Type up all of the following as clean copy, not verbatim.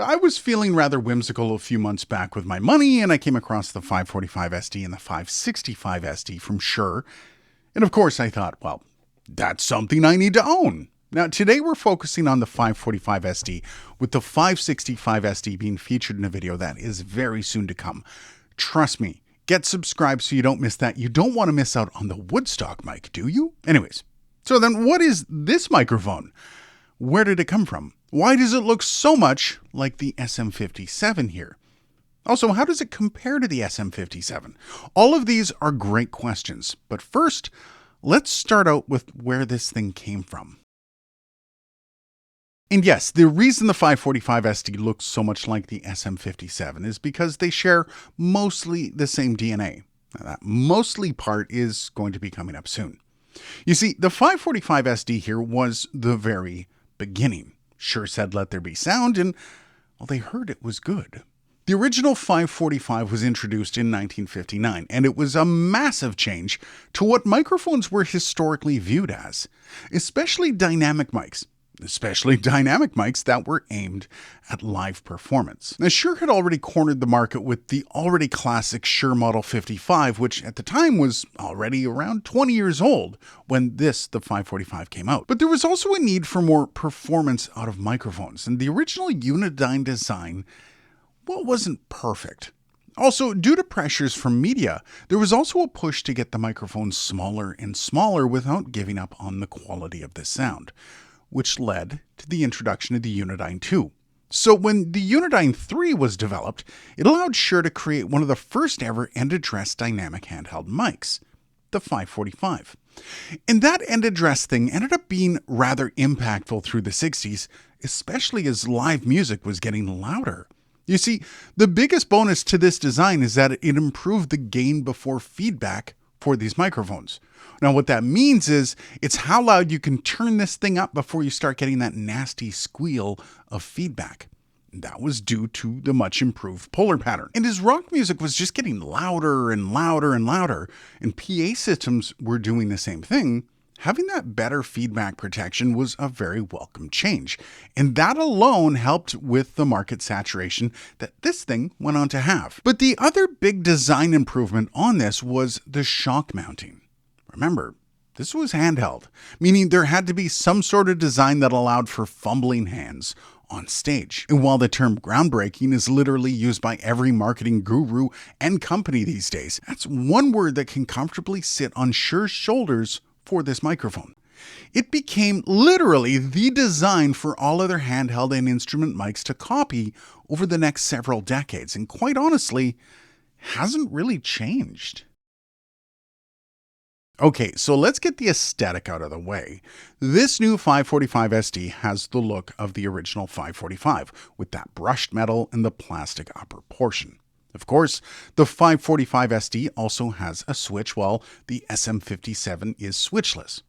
I was feeling rather whimsical a few months back with my money, and I came across the 545 SD and the 565 SD from Shure. And of course, I thought, well, that's something I need to own. Now, today we're focusing on the 545 SD, with the 565 SD being featured in a video that is very soon to come. Trust me, get subscribed so you don't miss that. You don't want to miss out on the Woodstock mic, do you? Anyways, so then what is this microphone? Where did it come from? Why does it look so much like the SM57 here? Also, how does it compare to the SM57? All of these are great questions, but first, let's start out with where this thing came from. And yes, the reason the 545 SD looks so much like the SM57 is because they share mostly the same DNA. Now, that mostly part is going to be coming up soon. You see, the 545 SD here was the very beginning. Shure said let there be sound, and well, they heard it was good. The original 545 was introduced in 1959, and it was a massive change to what microphones were historically viewed as, especially dynamic mics that were aimed at live performance. Now, Shure had already cornered the market with the already classic Shure Model 55, which at the time was already around 20 years old when the 545 came out. But there was also a need for more performance out of microphones, and the original Unidyne design, well, wasn't perfect. Also, due to pressures from media, there was also a push to get the microphone smaller and smaller without giving up on the quality of the sound, which led to the introduction of the Unidyne 2. So when the Unidyne 3 was developed, it allowed Shure to create one of the first ever end-address dynamic handheld mics, the 545. And that end-address thing ended up being rather impactful through the 60s, especially as live music was getting louder. You see, the biggest bonus to this design is that it improved the gain before feedback for these microphones. Now, what that means is it's how loud you can turn this thing up before you start getting that nasty squeal of feedback. That was due to the much improved polar pattern. And as rock music was just getting louder and louder and louder, and PA systems were doing the same thing, having that better feedback protection was a very welcome change. And that alone helped with the market saturation that this thing went on to have. But the other big design improvement on this was the shock mounting. Remember, this was handheld, meaning there had to be some sort of design that allowed for fumbling hands on stage. And while the term groundbreaking is literally used by every marketing guru and company these days, that's one word that can comfortably sit on Shure's shoulders for this microphone. It became literally the design for all other handheld and instrument mics to copy over the next several decades, and quite honestly, hasn't really changed. Okay, so let's get the aesthetic out of the way. This new 545 SD has the look of the original 545, with that brushed metal and the plastic upper portion. Of course, the 545 SD also has a switch, while the SM57 is switchless.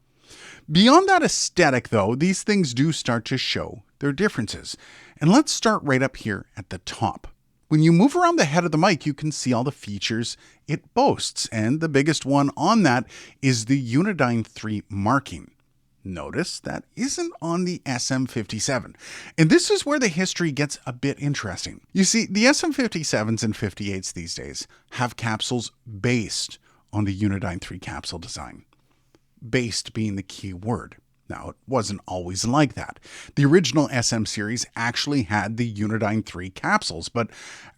Beyond that aesthetic, though, these things do start to show their differences. And let's start right up here at the top. When you move around the head of the mic, you can see all the features it boasts, and the biggest one on that is the Unidyne 3 marking. Notice that isn't on the SM57. And this is where the history gets a bit interesting. You see, the SM57s and 58s these days have capsules based on the Unidyne 3 capsule design. Based being the key word. Now, it wasn't always like that. The original SM series actually had the Unidyne 3 capsules, but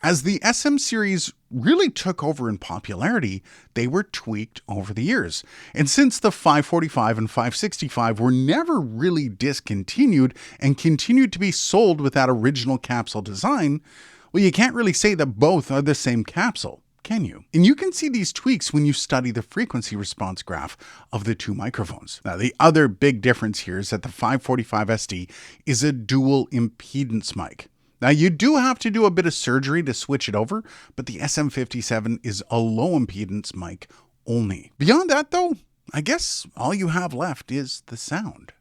as the SM series really took over in popularity, they were tweaked over the years. And since the 545 and 565 were never really discontinued and continued to be sold with that original capsule design, well, you can't really say that both are the same capsule, can you? And you can see these tweaks when you study the frequency response graph of the two microphones. Now, the other big difference here is that the 545 SD is a dual impedance mic. Now, you do have to do a bit of surgery to switch it over, but the SM57 is a low impedance mic only. Beyond that, though, I guess all you have left is the sound.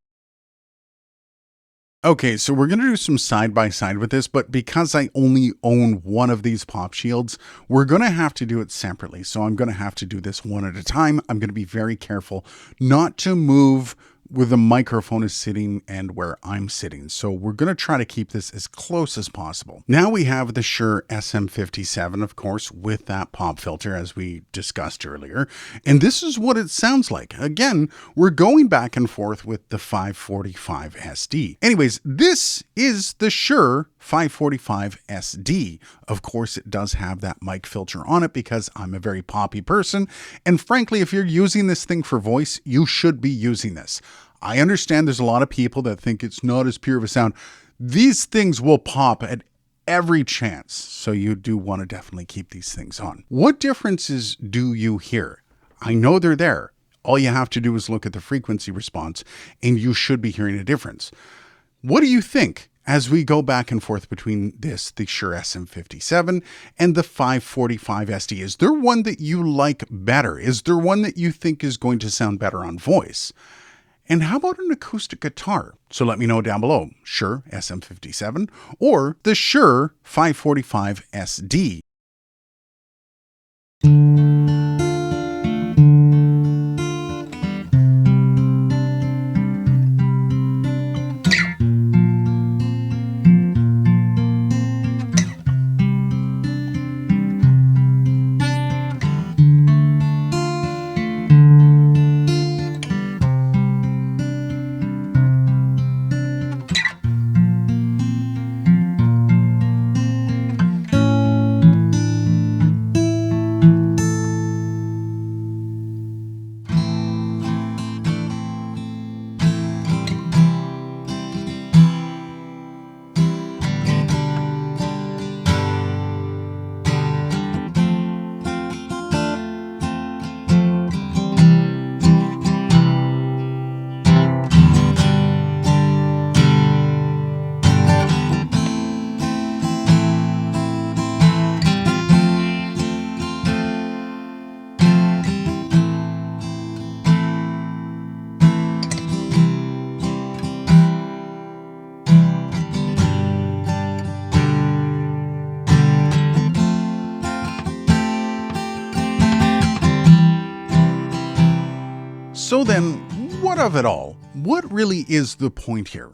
Okay, so we're going to do some side-by-side with this, but because I only own one of these pop shields, we're going to have to do it separately. So I'm going to have to do this one at a time. I'm going to be very careful not to move where the microphone is sitting and where I'm sitting. So we're going to try to keep this as close as possible. Now we have the Shure SM57, of course, with that pop filter as we discussed earlier. And this is what it sounds like. Again, we're going back and forth with the 545 SD. Anyways, this is the Shure 545 SD. Of course, it does have that mic filter on it because I'm a very poppy person. And frankly, if you're using this thing for voice, you should be using this. I understand there's a lot of people that think it's not as pure of a sound. These things will pop at every chance. So you do want to definitely keep these things on. What differences do you hear? I know they're there. All you have to do is look at the frequency response and you should be hearing a difference. What do you think as we go back and forth between the Shure SM57 and the 545 SD? Is there one that you like better? Is there one that you think is going to sound better on voice? And how about an acoustic guitar? So let me know down below, Shure SM57 or the Shure 545 SD. So then, what of it all? What really is the point here?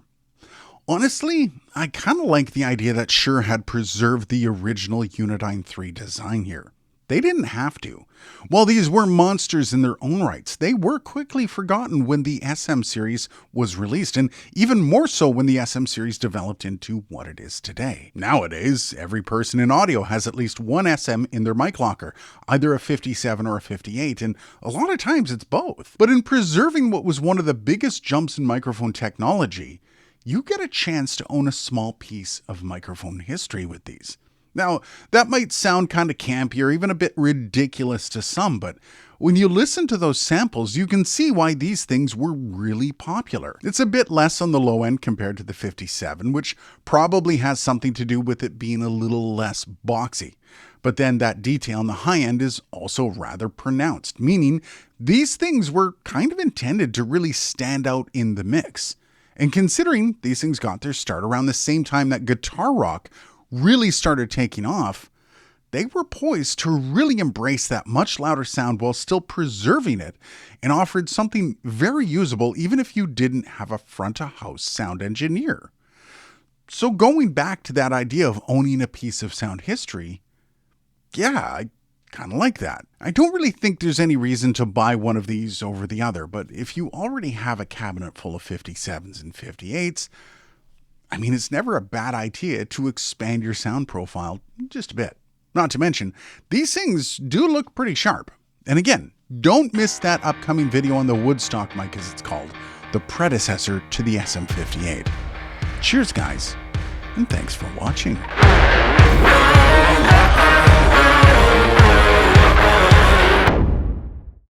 Honestly, I kind of like the idea that Shure had preserved the original Unidyne 3 design here. They didn't have to. While these were monsters in their own rights, they were quickly forgotten when the SM series was released, and even more so when the SM series developed into what it is today. Nowadays, every person in audio has at least one SM in their mic locker, either a 57 or a 58, and a lot of times it's both. But in preserving what was one of the biggest jumps in microphone technology, you get a chance to own a small piece of microphone history with these. Now, that might sound kind of campy or even a bit ridiculous to some, but when you listen to those samples, you can see why these things were really popular. It's a bit less on the low end compared to the 57, which probably has something to do with it being a little less boxy. But then that detail on the high end is also rather pronounced, meaning these things were kind of intended to really stand out in the mix. And considering these things got their start around the same time that guitar rock really started taking off, they were poised to really embrace that much louder sound while still preserving it, and offered something very usable even if you didn't have a front-of-house sound engineer. So going back to that idea of owning a piece of sound history, yeah, I kind of like that. I don't really think there's any reason to buy one of these over the other, but if you already have a cabinet full of 57s and 58s, I mean, it's never a bad idea to expand your sound profile just a bit. Not to mention, these things do look pretty sharp. And again, don't miss that upcoming video on the Woodstock mic, as it's called, the predecessor to the SM58. Cheers, guys, and thanks for watching.